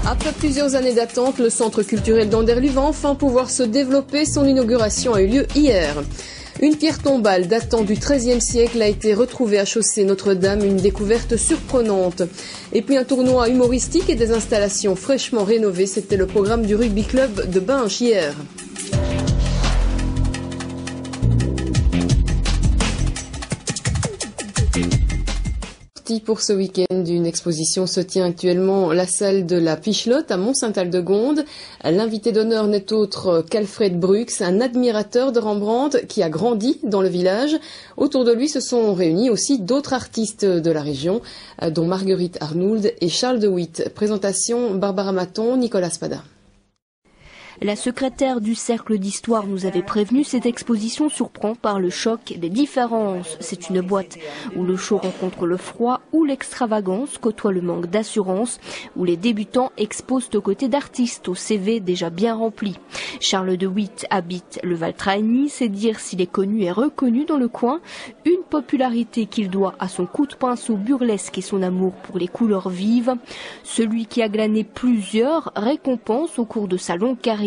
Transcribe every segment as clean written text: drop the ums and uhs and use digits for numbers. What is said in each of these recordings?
Après plusieurs années d'attente, le centre culturel d'Anderluy va enfin pouvoir se développer. Son inauguration a eu lieu hier. Une pierre tombale datant du XIIIe siècle a été retrouvée à Chaussée Notre-Dame, une découverte surprenante. Et puis un tournoi humoristique et des installations fraîchement rénovées, c'était le programme du rugby club de Binche hier. Pour ce week-end, une exposition se tient actuellement la salle de la Pichelotte à Mont-Saint-Aldegonde. L'invité d'honneur n'est autre qu'Alfred Brux, un admirateur de Rembrandt qui a grandi dans le village. Autour de lui se sont réunis aussi d'autres artistes de la région, dont Marguerite Arnould et Charles de Witt. Présentation Barbara Maton, Nicolas Spada. La secrétaire du Cercle d'Histoire nous avait prévenu, cette exposition surprend par le choc des différences. C'est une boîte où le chaud rencontre le froid, où l'extravagance côtoie le manque d'assurance, où les débutants exposent aux côtés d'artistes au CV déjà bien rempli. Charles de Witt habite le Val-Traigny, c'est dire s'il est connu et reconnu dans le coin. Une popularité qu'il doit à son coup de pinceau burlesque et son amour pour les couleurs vives. Celui qui a glané plusieurs récompenses au cours de sa longue carrière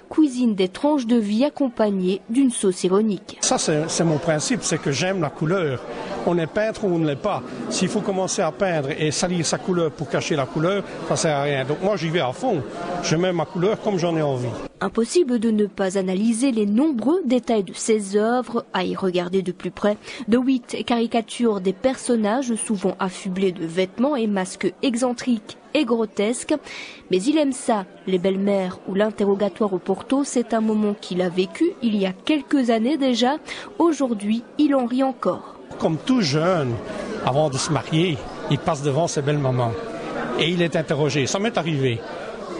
cuisine des tranches de vie accompagnées d'une sauce ironique. Ça, c'est mon principe, c'est que j'aime la couleur. On est peintre ou on ne l'est pas. S'il faut commencer à peindre et salir sa couleur pour cacher la couleur, ça sert à rien. Donc moi, j'y vais à fond. Je mets ma couleur comme j'en ai envie. Impossible de ne pas analyser les nombreux détails de ses œuvres, à y regarder de plus près. De Witt caricature des personnages souvent affublés de vêtements et masques excentriques et grotesques. Mais il aime ça, les belles-mères ou l'interrogatoire au Porto, c'est un moment qu'il a vécu il y a quelques années déjà. Aujourd'hui, il en rit encore. Comme tout jeune, avant de se marier, il passe devant ses belles-mamans et il est interrogé. Ça m'est arrivé.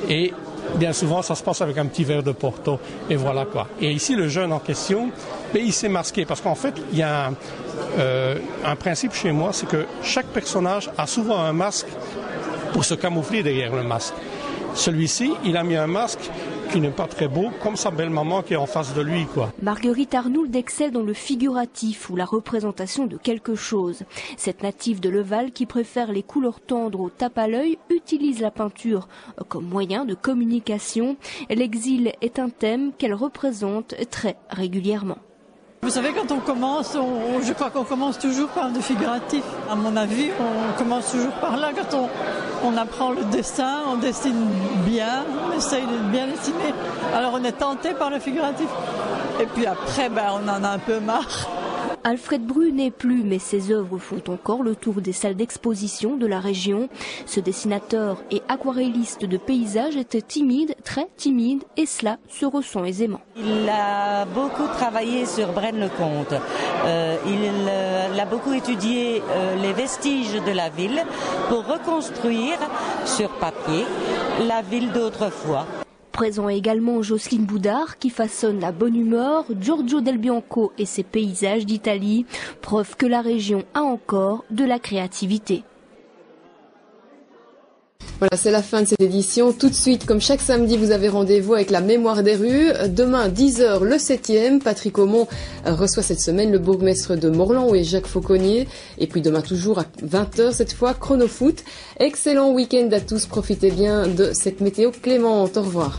Et bien souvent, ça se passe avec un petit verre de Porto. Et voilà quoi. Et ici, le jeune en question, il s'est masqué. Parce qu'en fait, il y a un principe chez moi, c'est que chaque personnage a souvent un masque pour se camoufler derrière le masque. Celui-ci, il a mis un masque qui n'est pas très beau, comme sa belle-maman qui est en face de lui, quoi. Marguerite Arnould excelle dans le figuratif ou la représentation de quelque chose. Cette native de Leval qui préfère les couleurs tendres au tape à l'œil utilise la peinture comme moyen de communication. L'exil est un thème qu'elle représente très régulièrement. Vous savez, quand on commence, je crois qu'on commence toujours par le figuratif. À mon avis, on commence toujours par là. Quand on apprend le dessin, on dessine bien, on essaye de bien dessiner. Alors on est tenté par le figuratif. Et puis après, on en a un peu marre. Alfred Brux n'est plus, mais ses œuvres font encore le tour des salles d'exposition de la région. Ce dessinateur et aquarelliste de paysages était timide, très timide, et cela se ressent aisément. Il a beaucoup travaillé sur Braine-le-Comte. Il a beaucoup étudié les vestiges de la ville pour reconstruire sur papier la ville d'autrefois. Présent également Jocelyne Boudard qui façonne la bonne humeur, Giorgio Del Bianco et ses paysages d'Italie, preuve que la région a encore de la créativité. Voilà, c'est la fin de cette édition. Tout de suite, comme chaque samedi, vous avez rendez-vous avec la mémoire des rues. Demain, 10h, le 7e. Patrick Aumont reçoit cette semaine le bourgmestre de Morlan et Jacques Fauconnier. Et puis demain, toujours à 20h, cette fois, chronofoot. Excellent week-end à tous. Profitez bien de cette météo clémente. Au revoir.